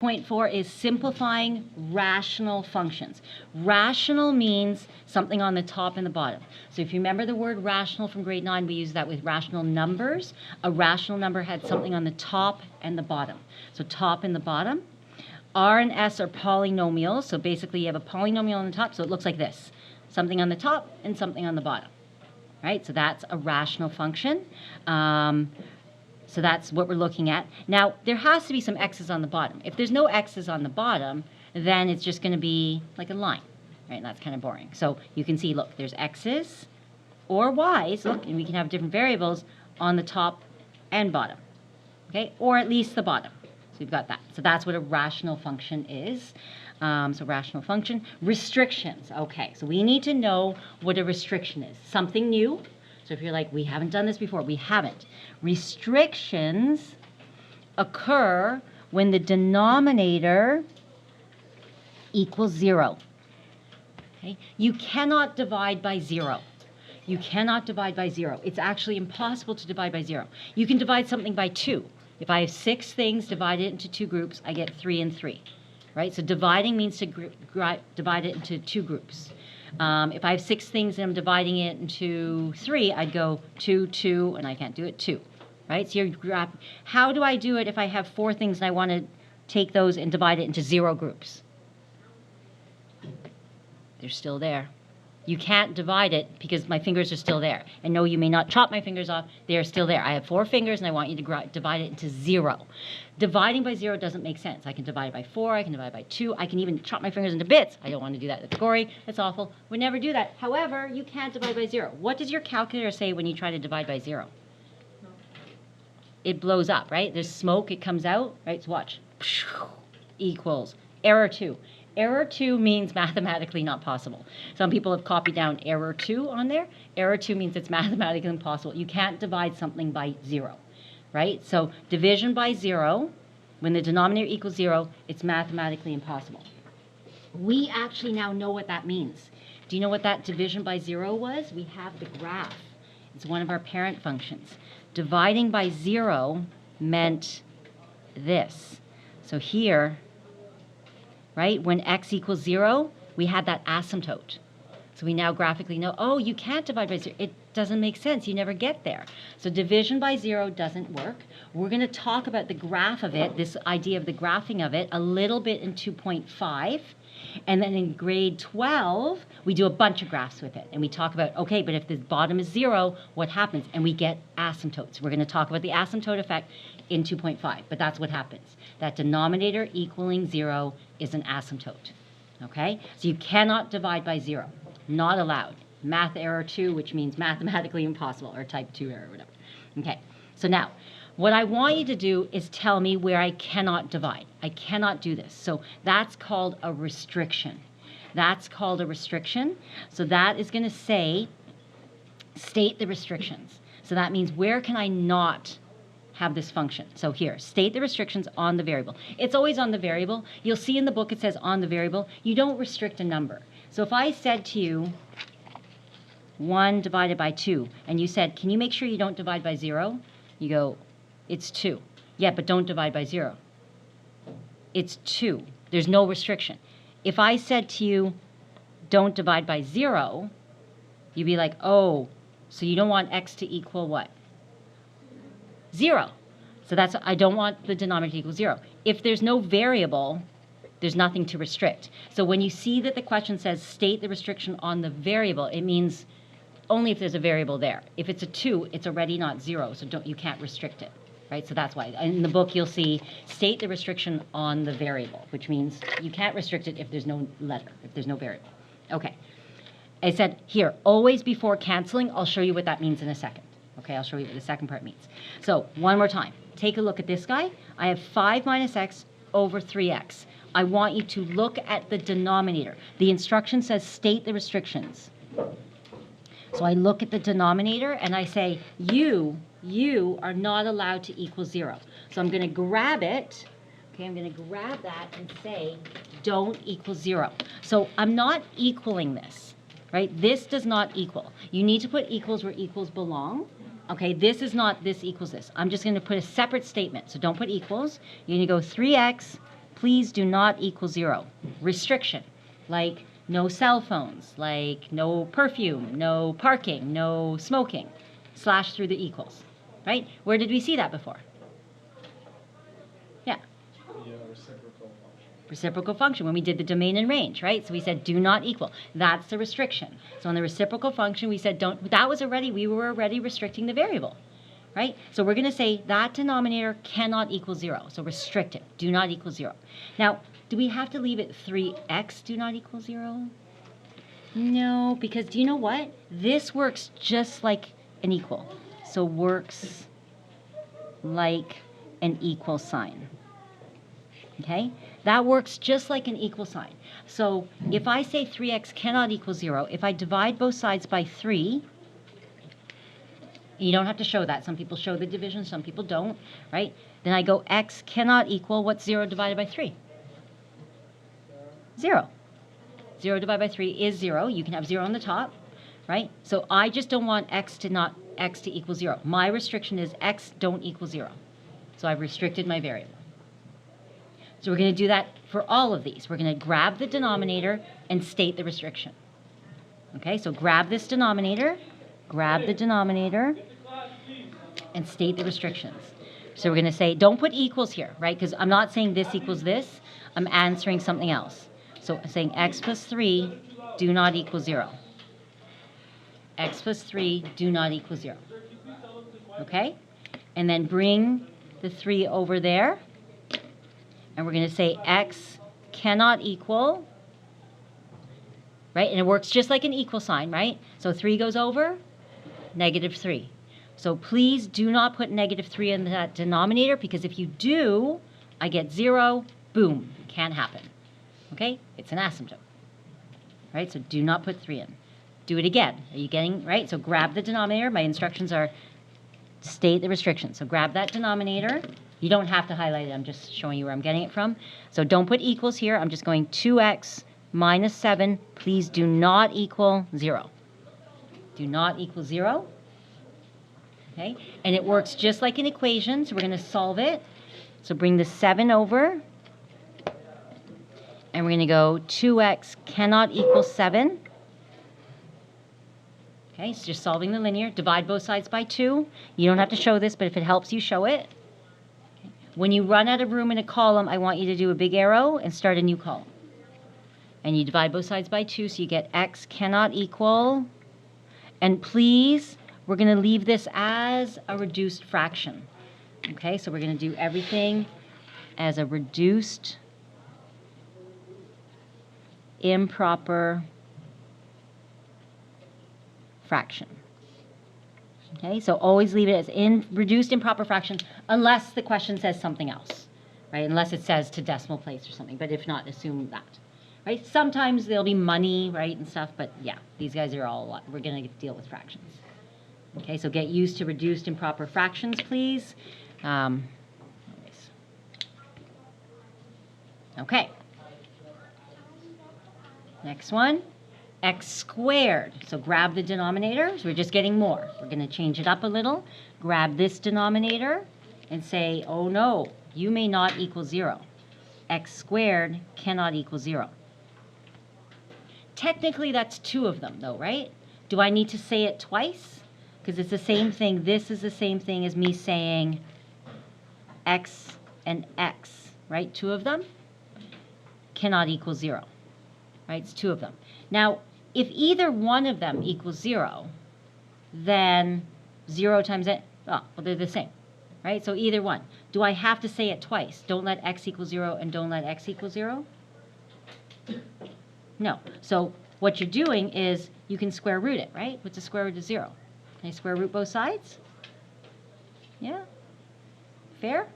Point 4 is simplifying rational functions. Rational means something on the top and the bottom. So if you remember the word rational from grade 9, we use that with rational numbers. A rational number had something on the top and the bottom. So top and the bottom. R and S are polynomials. So basically you have a polynomial on the top, so it looks like this. Something on the top and something on the bottom. Right? So that's a rational function. So that's what we're looking at. Now, there has to be some x's on the bottom. If there's no x's on the bottom, then it's just going to be like a line, right? And that's kind of boring. So you can see, look, there's x's or y's, look, and we can have different variables on the top and bottom, okay? Or at least the bottom. So we've got that. So that's what a rational function is. So rational function. Restrictions, okay. So we need to know what a restriction is. Something new. So if you're like, we haven't done this before, we haven't. Restrictions occur when the denominator equals 0. Okay? You cannot divide by 0. You cannot divide by 0. It's actually impossible to divide by 0. You can divide something by 2. If I have 6 things divided into 2 groups, I get 3 and 3. Right? So dividing means to divide it into 2 groups. If I have 6 things and I'm dividing it into 3, I'd go 2, 2, and I can't do it 2. Right? So you're how do I do it if I have 4 things and I want to take those and divide it into 0 groups? They're still there. You can't divide it because my fingers are still there. And no, you may not chop my fingers off. They are still there. I have 4 fingers and I want you to divide it into 0. Dividing by 0 doesn't make sense. I can divide by 4. I can divide by 2. I can even chop my fingers into bits. I don't want to do that. That's gory. That's awful. We never do that. However, you can't divide by 0. What does your calculator say when you try to divide by 0? It blows up, right? There's smoke. It comes out, right? So watch. Equals error 2. Error 2 means mathematically not possible. Some people have copied down error 2 on there. Error 2 means it's mathematically impossible. You can't divide something by 0, right? So division by 0, when the denominator equals 0, it's mathematically impossible. We actually now know what that means. Do you know what that division by 0 was? We have the graph. It's one of our parent functions. Dividing by 0 meant this. So here, right, when x equals 0, we had that asymptote. So we now graphically know, oh, you can't divide by 0. It doesn't make sense. You never get there. So division by 0 doesn't work. We're going to talk about the graph of it, this idea of the graphing of it, a little bit in 2.5. And then in grade 12, we do a bunch of graphs with it. And we talk about, okay, but if the bottom is 0, what happens? And we get asymptotes. We're going to talk about the asymptote effect in 2.5. But that's what happens. That denominator equaling 0 is an asymptote. Okay? So you cannot divide by 0. Not allowed. Math error 2, which means mathematically impossible, or type 2 error, whatever. Okay. So now, what I want you to do is tell me where I cannot divide. I cannot do this. So that's called a restriction. That's called a restriction. So that is going to say, state the restrictions. So that means where can I not have this function? So here, state the restrictions on the variable. It's always on the variable. You'll see in the book it says on the variable. You don't restrict a number. So if I said to you 1 divided by 2, and you said, can you make sure you don't divide by 0? You go, it's 2. Yeah, but don't divide by 0. It's 2. There's no restriction. If I said to you, don't divide by 0, you'd be like, oh, so you don't want x to equal what? 0. So that's, I don't want the denominator to equal 0. If there's no variable, there's nothing to restrict. So when you see that the question says state the restriction on the variable, it means only if there's a variable there. If it's a 2, it's already not 0, so you can't restrict it. Right? So that's why. In the book, you'll see state the restriction on the variable, which means you can't restrict it if there's no letter, if there's no variable. Okay. I said here, always before canceling. I'll show you what that means in a second. Okay, I'll show you what the second part means. So one more time. Take a look at this guy. I have 5 minus x over 3x. I want you to look at the denominator. The instruction says state the restrictions. So I look at the denominator and I say, you are not allowed to equal 0. So I'm going to grab it. Okay, I'm going to grab that and say, don't equal 0. So I'm not equaling this, right? This does not equal. You need to put equals where equals belong. Okay, this is not this equals this. I'm just going to put a separate statement. So don't put equals. You're going to go 3x please do not equal 0. Restriction, like no cell phones, like no perfume, no parking, no smoking. Slash through the equals, right? Where did we see that before? Yeah. The reciprocal function. Reciprocal function, when we did the domain and range, right? So we said do not equal. That's the restriction. So in the reciprocal function, we said don't, that was already, we were already restricting the variable, right? So we're going to say that denominator cannot equal 0. So restrict it, do not equal 0. Now, do we have to leave it 3x do not equal 0? No, because do you know what? This works just like an equal. So works like an equal sign. Okay? That works just like an equal sign. So if I say 3x cannot equal 0, if I divide both sides by 3, you don't have to show that. Some people show the division, some people don't, right? Then I go x cannot equal, what's 0 divided by 3? 0. 0 divided by 3 is 0. You can have 0 on the top, right? So I just don't want x to equal 0. My restriction is x don't equal 0. So I've restricted my variable. So we're going to do that for all of these. We're going to grab the denominator and state the restriction. Okay, so grab this denominator, and state the restrictions. So we're going to say, don't put equals here, right? Because I'm not saying this equals this. I'm answering something else. So I'm saying x plus 3 do not equal 0. X plus 3 do not equal 0. Okay? And then bring the 3 over there. And we're going to say x cannot equal, right? And it works just like an equal sign, right? So 3 goes over, negative 3. So please do not put negative 3 in that denominator, because if you do, I get 0, boom, can't happen. Okay? It's an asymptote. Right? So do not put 3 in. Do it again. Are you getting, right? So grab the denominator. My instructions are state the restriction. So grab that denominator. You don't have to highlight it. I'm just showing you where I'm getting it from. So don't put equals here. I'm just going 2x minus 7. Please do not equal 0. Do not equal 0. Okay? And it works just like an equation. So we're going to solve it. So bring the 7 over. And we're going to go 2x cannot equal 7. Okay, so just solving the linear. Divide both sides by 2. You don't have to show this, but if it helps you, show it. Okay. When you run out of room in a column, I want you to do a big arrow and start a new column. And you divide both sides by 2, so you get x cannot equal. And please, we're going to leave this as a reduced fraction. Okay, so we're going to do everything as a reduced improper fraction. Okay, so always leave it as reduced improper fraction unless the question says something else, right? Unless it says to decimal place or something, but if not, assume that, right? Sometimes there'll be money, right, and stuff, but yeah, these guys are all a lot. We're going to deal with fractions. Okay, so get used to reduced improper fractions, please. Okay. Next one, x squared. So grab the denominator. So we're just getting more. We're going to change it up a little. Grab this denominator and say, oh no, you may not equal 0. X squared cannot equal 0. Technically, that's 2 of them, though, right? Do I need to say it twice? Because it's the same thing. This is the same thing as me saying x and x, right? 2 of them cannot equal 0. Right? It's 2 of them. Now, if either one of them equals 0, then 0 times it, oh, well, they're the same. Right? So either one. Do I have to say it twice? Don't let x equal 0 and don't let x equal 0? No. So what you're doing is you can square root it, right? What's the square root of 0? Can I square root both sides? Yeah? Fair?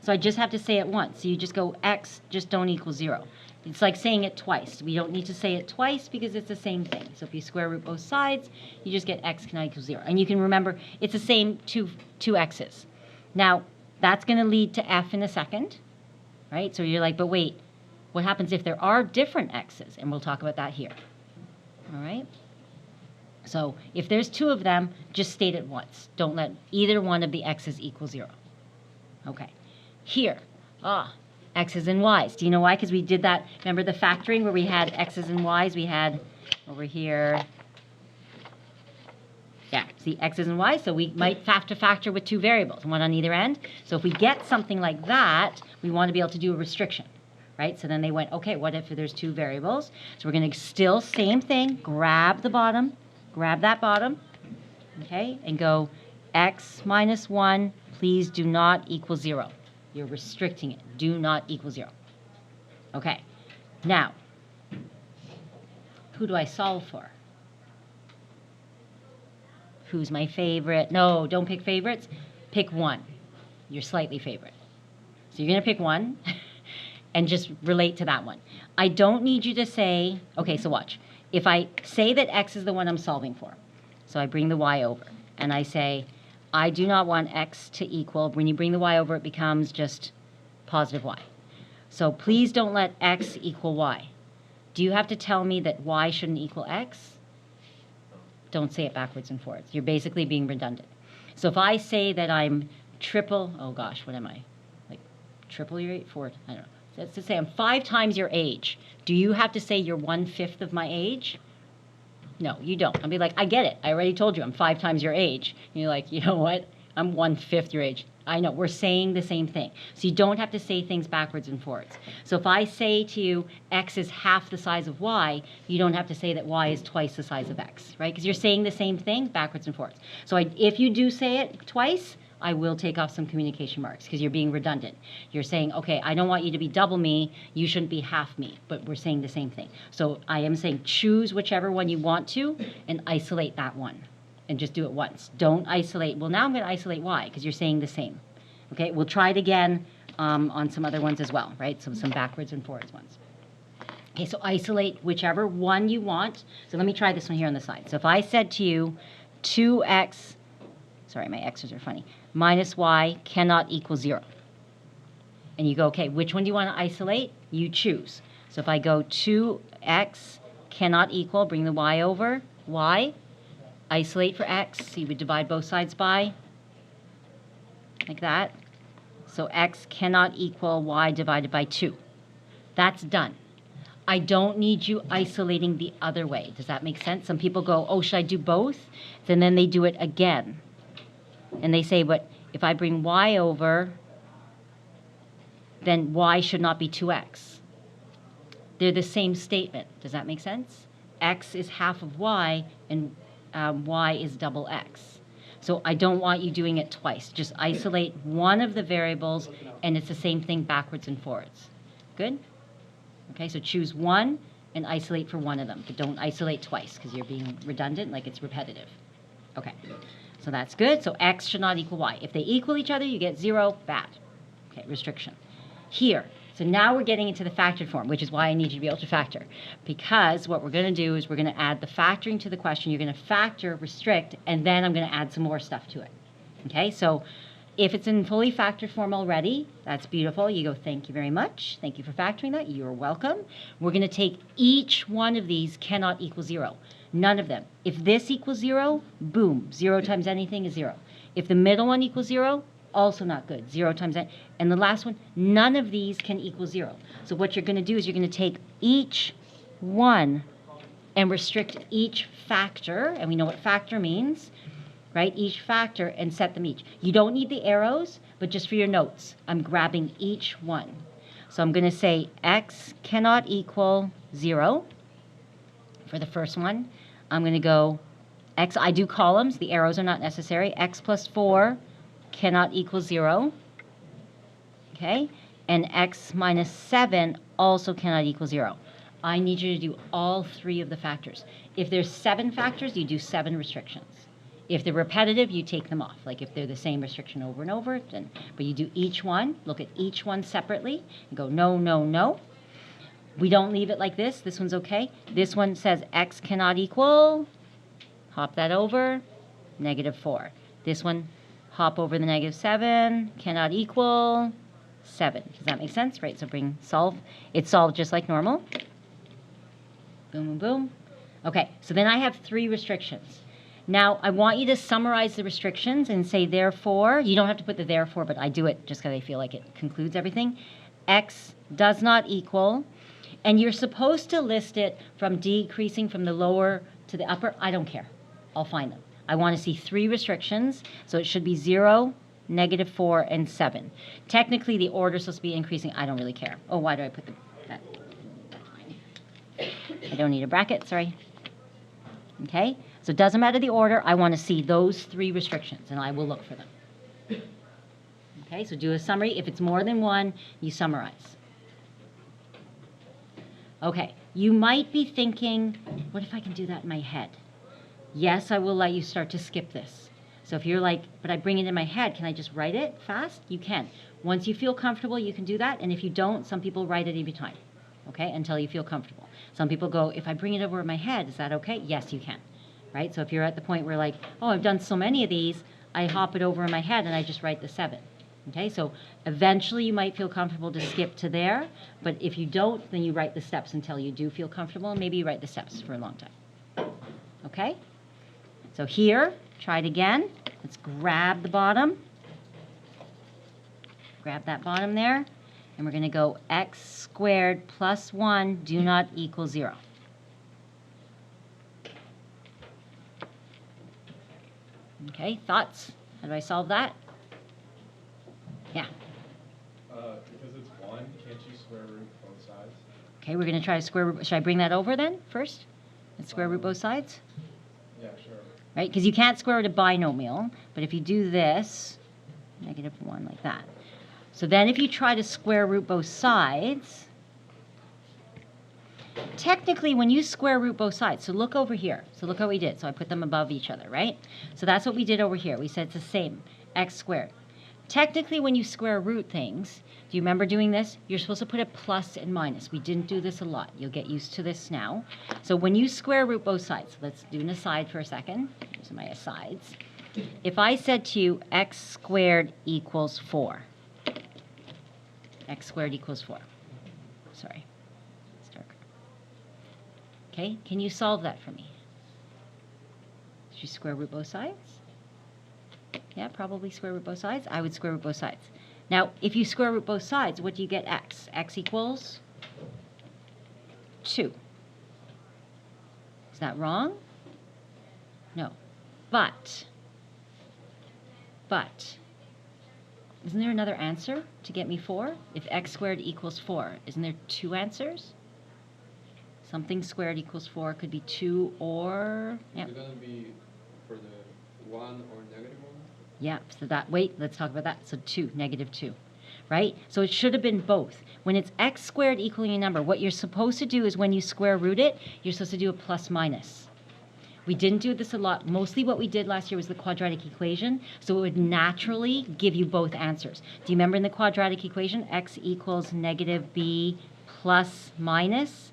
So I just have to say it once. So you just go x, just don't equal 0. It's like saying it twice. We don't need to say it twice because it's the same thing. So if you square root both sides, you just get x cannot equal 0. And you can remember it's the same two x's. Now, that's going to lead to f in a second, right? So you're like, but wait, what happens if there are different x's? And we'll talk about that here. All right? So if there's 2 of them, just state it once. Don't let either one of the x's equal 0. Okay. Here, X's and Y's. Do you know why? Because we did that, remember the factoring where we had X's and Y's? We had over here, yeah, see X's and Y's. So we might have to factor with two variables, one on either end. So if we get something like that, we want to be able to do a restriction, right? So then they went, okay, what if there's two variables? So we're going to still, same thing, grab the bottom, grab that bottom, okay, and go x minus 1, please do not equal 0. You're restricting it. Do not equal 0. Okay. Now, who do I solve for? Who's my favorite? No, don't pick favorites. Pick one. Your slightly favorite. So you're going to pick one and just relate to that one. I don't need you to say, okay, so watch. If I say that x is the one I'm solving for, so I bring the y over, and I say, I do not want x to equal, when you bring the y over, it becomes just positive y. So please don't let x equal y. Do you have to tell me that y shouldn't equal x? Don't say it backwards and forwards. You're basically being redundant. So if I say that I'm triple, oh gosh, what am I? Like triple your age? Forward, I don't know. That's to say I'm 5 times your age. Do you have to say you're 1/5 of my age? No, you don't. I'll be like, I get it. I already told you I'm 5 times your age. And you're like, you know what? I'm 1/5 your age. I know. We're saying the same thing. So you don't have to say things backwards and forwards. So if I say to you, x is half the size of y, you don't have to say that y is twice the size of x, right? Because you're saying the same thing backwards and forwards. So if you do say it twice, I will take off some communication marks because you're being redundant. You're saying, okay, I don't want you to be double me, you shouldn't be half me, but we're saying the same thing. So I am saying choose whichever one you want to and isolate that one and just do it once. Don't isolate, well now I'm going to isolate y because you're saying the same. Okay, we'll try it again on some other ones as well, right? So some backwards and forwards ones. Okay, so isolate whichever one you want. So let me try this one here on the side. So if I said to you 2x, sorry, my x's are funny, minus y cannot equal 0. And you go, okay, which one do you want to isolate? You choose. So if I go 2x cannot equal, bring the y over, y, isolate for x, so you would divide both sides by, like that. So x cannot equal y divided by 2. That's done. I don't need you isolating the other way. Does that make sense? Some people go, oh, should I do both? And then they do it again. And they say, but if I bring y over, then y should not be 2x. They're the same statement. Does that make sense? X is half of y, and y is double x. So I don't want you doing it twice. Just isolate one of the variables, and it's the same thing backwards and forwards. Good? Okay, so choose one and isolate for one of them, but don't isolate twice because you're being redundant, like it's repetitive. Okay. So that's good. So x should not equal y. If they equal each other, you get 0, bad. Okay, restriction. Here, so now we're getting into the factored form, which is why I need you to be able to factor. Because what we're going to do is we're going to add the factoring to the question. You're going to factor, restrict, and then I'm going to add some more stuff to it. Okay, so if it's in fully factored form already, that's beautiful. You go, thank you very much. Thank you for factoring that. You're welcome. We're going to take each one of these cannot equal 0. None of them. If this equals 0, boom, 0 times anything is 0. If the middle one equals 0, also not good, 0 times that. And the last one, none of these can equal 0. So what you're going to do is you're going to take each one and restrict each factor, and we know what factor means, right? Each factor, and set them each. You don't need the arrows, but just for your notes, I'm grabbing each one. So I'm going to say x cannot equal 0 for the first one. I'm going to go x, I do columns, the arrows are not necessary. X plus 4 cannot equal 0. Okay? And x minus 7 also cannot equal 0. I need you to do all 3 of the factors. If there's 7 factors, you do 7 restrictions. If they're repetitive, you take them off. Like if they're the same restriction over and over, then, but you do each one, look at each one separately, and go no, no, no. We don't leave it like this. This one's okay. This one says x cannot equal. Hop that over. -4. This one, hop over the -7. Cannot equal 7. Does that make sense? Right, so bring solve. It's solved just like normal. Boom, boom, boom. Okay, so then I have 3 restrictions. Now, I want you to summarize the restrictions and say therefore. You don't have to put the therefore, but I do it just because I feel like it concludes everything. x does not equal, and you're supposed to list it from decreasing from the lower to the upper. I don't care. I'll find them. I want to see 3 restrictions, so it should be 0, -4, and 7. Technically, the order is supposed to be increasing. I don't really care. Oh, why do I put that? That's fine. I don't need a bracket, sorry. Okay, so it doesn't matter the order. I want to see those 3 restrictions, and I will look for them. Okay, so do a summary. If it's more than 1, you summarize. Okay, you might be thinking, what if I can do that in my head? Yes, I will let you start to skip this. So if you're like, but I bring it in my head, can I just write it fast? You can. Once you feel comfortable, you can do that. And if you don't, some people write it every time, okay, until you feel comfortable. Some people go, if I bring it over in my head, is that okay? Yes, you can, right? So if you're at the point where like, oh, I've done so many of these, I hop it over in my head and I just write the 7. Okay, so eventually you might feel comfortable to skip to there, but if you don't, then you write the steps until you do feel comfortable, and maybe you write the steps for a long time. Okay? So here, try it again. Let's grab the bottom. Grab that bottom there, and we're going to go x squared plus 1 do not equal 0. Okay, thoughts? How do I solve that? Yeah. Because it's 1, can't you square root both sides? Okay, we're going to try to square root. Should I bring that over then first? Let's square root both sides? Yeah, sure. Right, because you can't square root a binomial, but if you do this, -1 like that. So then if you try to square root both sides, technically when you square root both sides, so look over here. So look how we did. So I put them above each other, right? So that's what we did over here. We said it's the same, x squared. Technically, when you square root things, do you remember doing this? You're supposed to put a plus and minus. We didn't do this a lot. You'll get used to this now. So when you square root both sides, let's do an aside for a second. These are my asides. If I said to you x squared equals 4, x squared equals 4. Sorry, it's darker. Okay, can you solve that for me? Did you square root both sides? Yeah, probably square root both sides. I would square root both sides. Now, if you square root both sides, what do you get x? X equals 2. Is that wrong? No. But, isn't there another answer to get me 4? If x squared equals 4, isn't there 2 answers? Something squared equals 4 could be 2 or... Yeah. Is it going to be for the 1 or -1? Yeah, so that, wait, let's talk about that. So 2, -2, right? So it should have been both. When it's x squared equaling a number, what you're supposed to do is when you square root it, you're supposed to do a plus minus. We didn't do this a lot. Mostly what we did last year was the quadratic equation, so it would naturally give you both answers. Do you remember in the quadratic equation, x equals -b plus minus?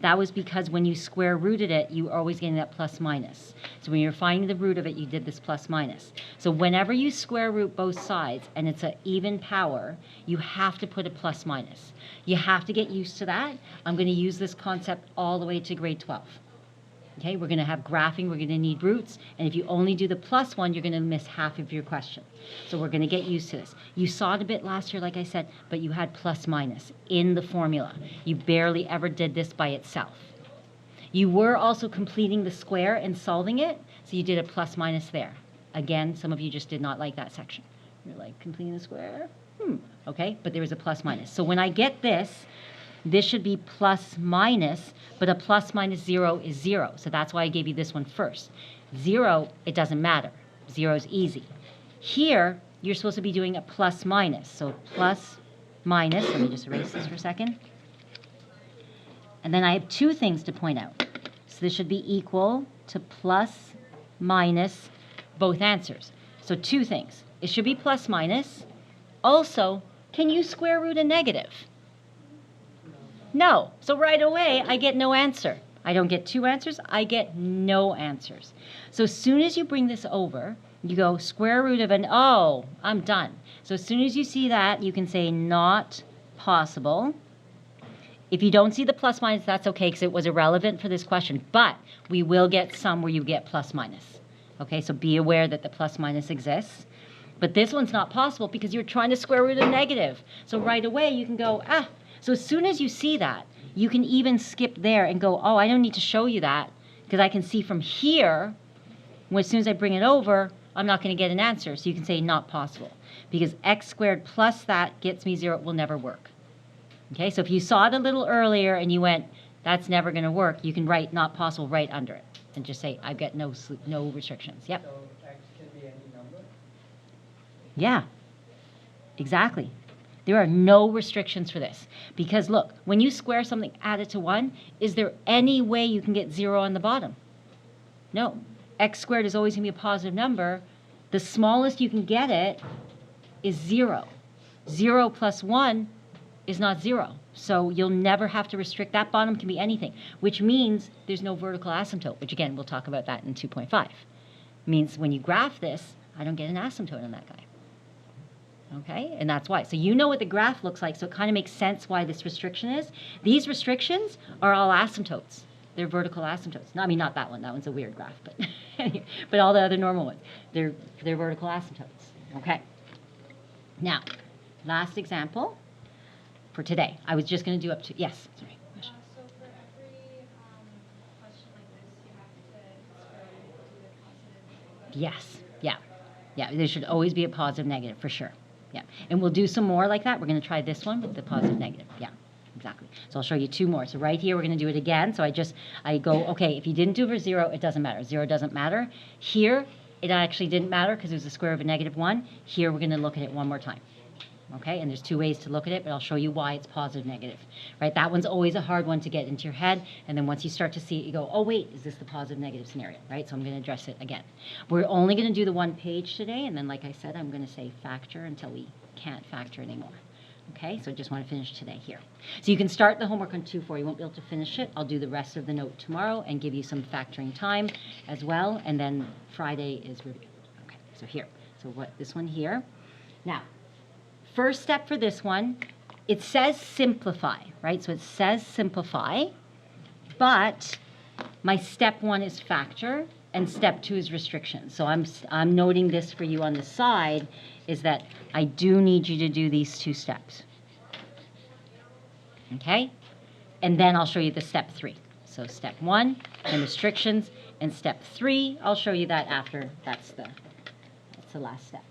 That was because when you square rooted it, you were always getting that plus minus. So when you're finding the root of it, you did this plus minus. So whenever you square root both sides and it's an even power, you have to put a plus minus. You have to get used to that. I'm going to use this concept all the way to grade 12. Okay, we're going to have graphing, we're going to need roots, and if you only do the plus one, you're going to miss half of your question. So we're going to get used to this. You saw it a bit last year, like I said, but you had plus minus in the formula. You barely ever did this by itself. You were also completing the square and solving it, so you did a plus minus there. Again, some of you just did not like that section. You're like, completing the square? Okay, but there was a plus minus. So when I get this, this should be plus minus, but a plus minus 0 is 0. So that's why I gave you this one first. 0, it doesn't matter. 0 is easy. Here, you're supposed to be doing a plus minus. So plus minus, let me just erase this for a second. And then I have 2 things to point out. So this should be equal to plus minus both answers. So 2 things. It should be plus minus. Also, can you square root a negative? No. So right away, I get no answer. I don't get 2 answers. I get no answers. So as soon as you bring this over, you go square root of an, oh, I'm done. So as soon as you see that, you can say not possible. If you don't see the plus minus, that's okay because it was irrelevant for this question. But we will get some where you get plus minus. Okay, so be aware that the plus minus exists. But this one's not possible because you're trying to square root a negative. So right away you can go, ah. So as soon as you see that, you can even skip there and go, oh, I don't need to show you that because I can see from here, when as soon as I bring it over, I'm not going to get an answer. So you can say not possible because x squared plus that gets me 0 will never work. Okay, so if you saw it a little earlier and you went, that's never going to work, you can write not possible right under it and just say, I've got no restrictions. Yep. So x can be any number? Yeah, exactly. There are no restrictions for this. Because look, when you square something, add it to 1, is there any way you can get 0 on the bottom? No. X squared is always going to be a positive number. The smallest you can get it is 0. 0 plus 1 is not 0. So you'll never have to restrict. That bottom can be anything, which means there's no vertical asymptote, which again, we'll talk about that in 2.5. Means when you graph this, I don't get an asymptote on that guy. Okay, and that's why. So you know what the graph looks like, so it kind of makes sense why this restriction is. These restrictions are all asymptotes. They're vertical asymptotes. No, I mean, not that one. That one's a weird graph, but but all the other normal ones, they're vertical asymptotes. Okay. Now, last example for today. I was just going to do up to, yes, sorry. So for every question like this, you have to square root do the positive. Yes, yeah. Yeah, there should always be a positive negative for sure. Yeah, and we'll do some more like that. We're going to try this one with the positive negative. Yeah, exactly. So I'll show you 2 more. So right here, we're going to do it again. So I go, okay, if you didn't do it for 0, it doesn't matter. 0 doesn't matter. Here, it actually didn't matter because it was the square of a -1. Here, we're going to look at it one more time. Okay, and there's 2 ways to look at it, but I'll show you why it's positive negative. Right, that one's always a hard one to get into your head, and then once you start to see it, you go, oh wait, is this the positive negative scenario? Right, so I'm going to address it again. We're only going to do the 1 page today, and then like I said, I'm going to say factor until we can't factor anymore. Okay, so I just want to finish today here. So you can start the homework on 2.4. You won't be able to finish it. I'll do the rest of the note tomorrow and give you some factoring time as well, and then Friday is review. Okay, so here. So what this one here. Now, first step for this one, it says simplify, right? So it says simplify, but my step 1 is factor, and step 2 is restriction. So I'm noting this for you on the side, is that I do need you to do these 2 steps. Okay? And then I'll show you the step 3. So step 1 and restrictions, and step 3, I'll show you that after. That's the last step.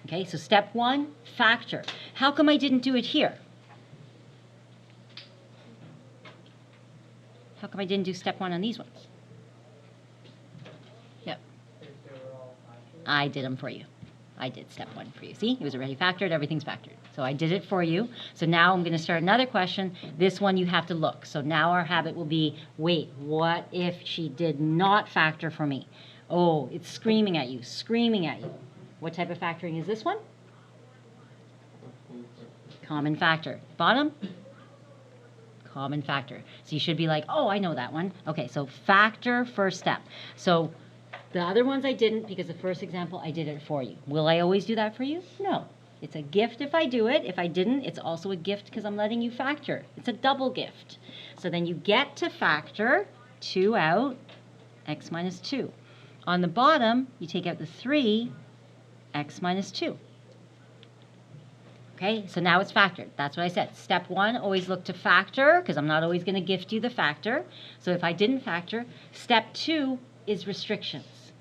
Okay, so step 1, factor. How come I didn't do it here? How come I didn't do step 1 on these ones? Yep. If they were all factors? I did them for you. I did step 1 for you. See, it was already factored, everything's factored. So I did it for you. So now I'm going to start another question. This one you have to look. So now our habit will be, wait, what if she did not factor for me? Oh, it's screaming at you, screaming at you. What type of factoring is this one? Common factor. Bottom? Common factor. So you should be like, oh, I know that one. Okay, so factor first step. So the other ones I didn't because the first example I did it for you. Will I always do that for you? No. It's a gift if I do it. If I didn't, it's also a gift because I'm letting you factor. It's a double gift. So then you get to factor 2 out, x minus 2. On the bottom, you take out the 3, x minus 2. Okay, so now it's factored. That's what I said. Step 1, always look to factor, because I'm not always going to gift you the factor. So if I didn't factor, step 2 is restrictions.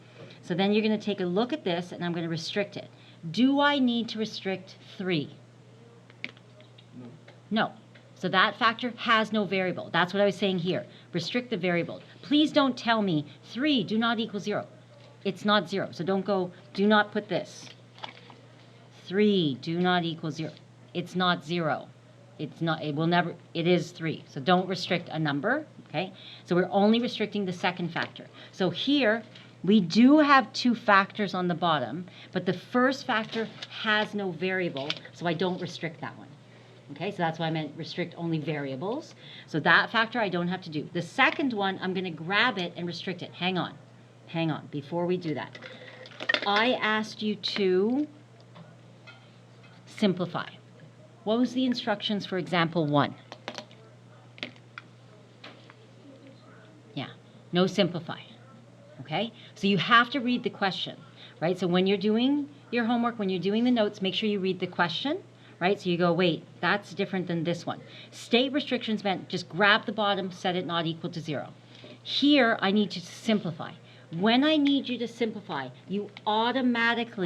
So then you're going to take a look at this, and I'm going to restrict it. Do I need to restrict 3? No. So that factor has no variable. That's what I was saying here. Restrict the variable. Please don't tell me 3 do not equal 0. It's not 0. So don't go, do not put this. 3 do not equal 0. It's not 0. It's not, it will never, it is 3. So don't restrict a number, okay? So we're only restricting the second factor. So here, we do have 2 factors on the bottom, but the first factor has no variable, so I don't restrict that one. Okay, so that's why I meant restrict only variables. So that factor I don't have to do. The second one, I'm going to grab it and restrict it. Hang on. Hang on, before we do that. I asked you to simplify. What was the instructions for example 1? Yeah, no simplify. Okay, so you have to read the question. right? So when you're doing your homework, when you're doing the notes, make sure you read the question, right? So you go, wait, that's different than this one. State restrictions meant just grab the bottom, set it not equal to 0. Here, I need you to simplify. When I need you to simplify, you automatically